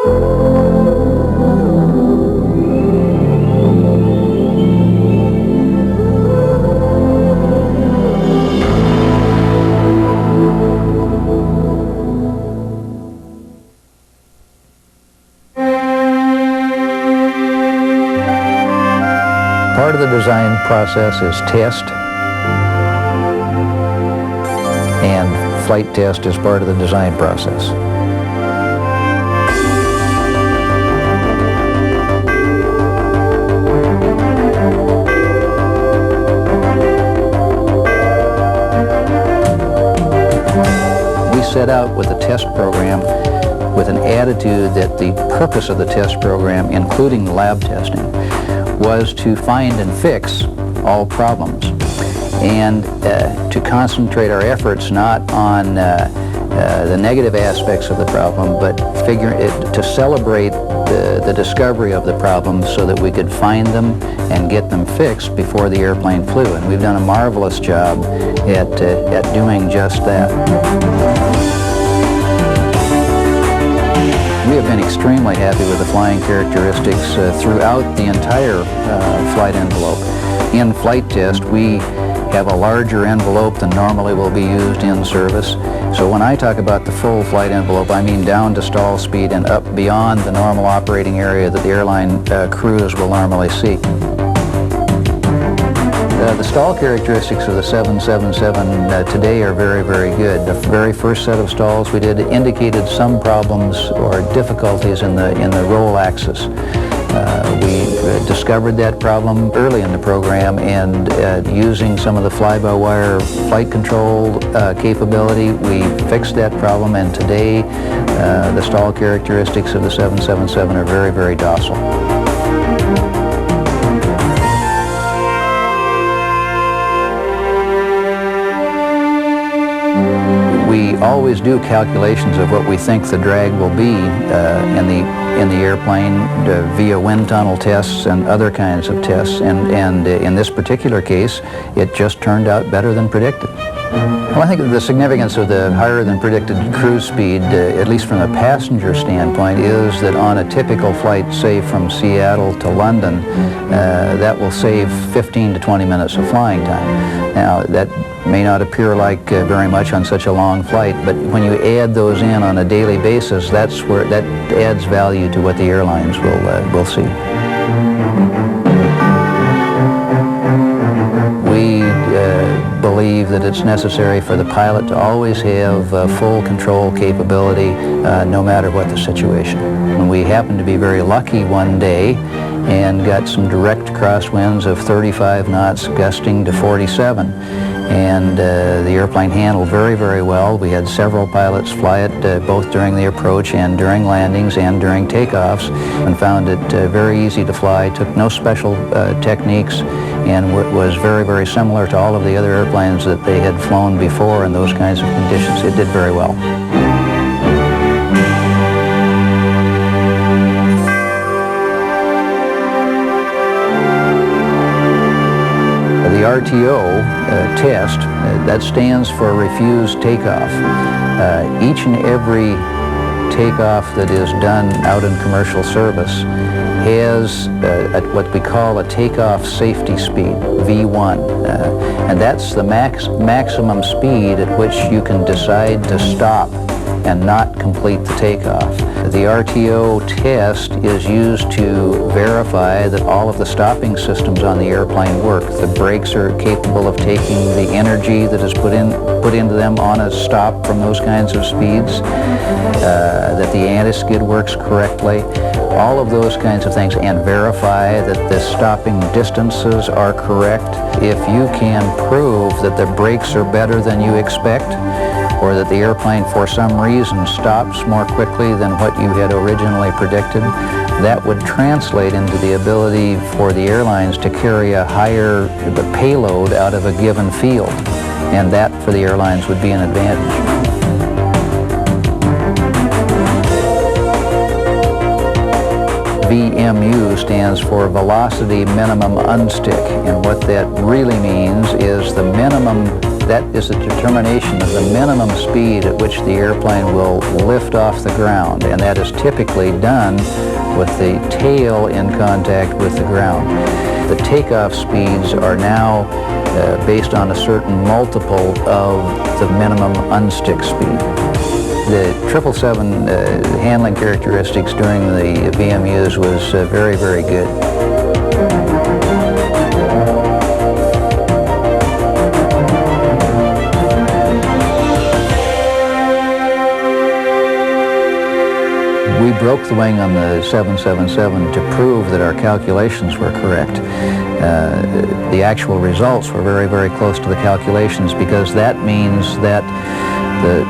Part of the design process is test, and flight test is part of the design process. We set out with a test program with an attitude that the purpose of the test program, including lab testing, was to find and fix all problems, and to concentrate our efforts not on the negative aspects of the problem, but to celebrate the discovery of the problems so that we could find them and get them fixed before the airplane flew. And we've done a marvelous job at doing just that. We have been extremely happy with the flying characteristics throughout the entire flight envelope. In flight test, we have a larger envelope than normally will be used in service. So when I talk about the full flight envelope, I mean down to stall speed and up beyond the normal operating area that the airline crews will normally see. The stall characteristics of the 777 today are very, very good. The very first set of stalls we did indicated some problems or difficulties in the roll axis. We discovered that problem early in the program, and using some of the fly-by-wire flight control capability, we fixed that problem, and today the stall characteristics of the 777 are very, very docile. We always do calculations of what we think the drag will be in the airplane via wind tunnel tests and other kinds of tests, and in this particular case, it just turned out better than predicted. Well, I think the significance of the higher than predicted cruise speed, at least from a passenger standpoint, is that on a typical flight, say from Seattle to London, that will save 15 to 20 minutes of flying time. Now, that may not appear like very much on such a long flight, but when you add those in on a daily basis, that adds value to what the airlines will see. We believe that it's necessary for the pilot to always have full control capability no matter what the situation. And we happened to be very lucky one day and got some direct crosswinds of 35 knots gusting to 47. And the airplane handled very, very well. We had several pilots fly it both during the approach and during landings and during takeoffs, and found it very easy to fly, took no special techniques, and was very, very similar to all of the other airplanes that they had flown before in those kinds of conditions. It did very well. The RTO test, that stands for refused takeoff. Each and every takeoff that is done out in commercial service has what we call a takeoff safety speed, V1. And that's the maximum speed at which you can decide to stop and not complete the takeoff. The RTO test is used to verify that all of the stopping systems on the airplane work. The brakes are capable of taking the energy that is put into them on a stop from those kinds of speeds, that the anti-skid works correctly, all of those kinds of things, and verify that the stopping distances are correct. If you can prove that the brakes are better than you expect, or that the airplane for some reason stops more quickly than what you had originally predicted, that would translate into the ability for the airlines to carry a higher payload out of a given field. And that for the airlines would be an advantage. VMU stands for Velocity Minimum Unstick, and what that really means is the minimum That is a determination of the minimum speed at which the airplane will lift off the ground, and that is typically done with the tail in contact with the ground. The takeoff speeds are now based on a certain multiple of the minimum unstick speed. The 777 handling characteristics during the VMUs was very, very good. We broke the wing on the 777 to prove that our calculations were correct. The actual results were very, very close to the calculations, because that means that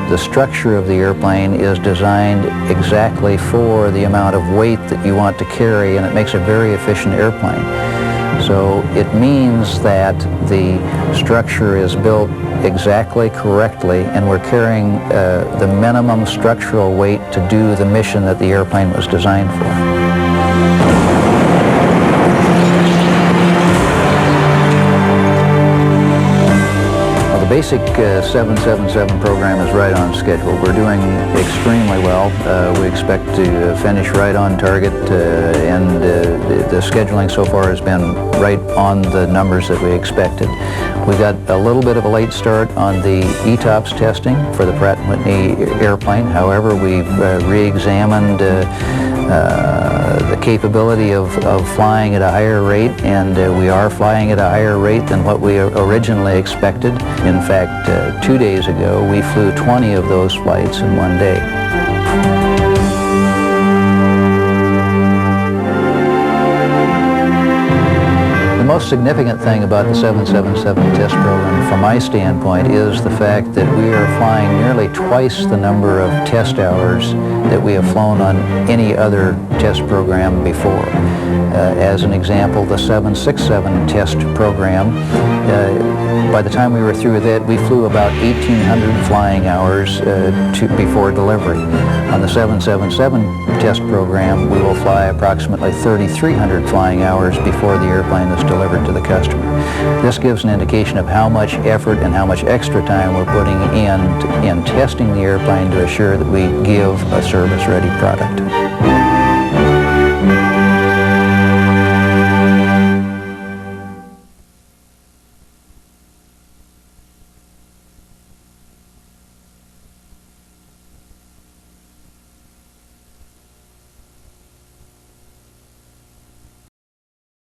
the structure of the airplane is designed exactly for the amount of weight that you want to carry, and it makes a very efficient airplane. So it means that the structure is built exactly correctly, and we're carrying the minimum structural weight to do the mission that the airplane was designed for. The basic 777 program is right on schedule. We're doing extremely well. We expect to finish right on target, and the scheduling so far has been right on the numbers that we expected. We got a little bit of a late start on the ETOPS testing for the Pratt & Whitney airplane. However, we've re-examined the capability of flying at a higher rate, and we are flying at a higher rate than what we originally expected. In fact, 2 days ago, we flew 20 of those flights in one day. The most significant thing about the 777 test program, from my standpoint, is the fact that we are flying nearly twice the number of test hours that we have flown on any other test program before. As an example, the 767 test program, by the time we were through with it, we flew about 1,800 flying hours before delivery. On the 777 test program, we will fly approximately 3,300 flying hours before the airplane is delivered to the customer. This gives an indication of how much effort and how much extra time we're putting in testing the airplane to assure that we give a service-ready product.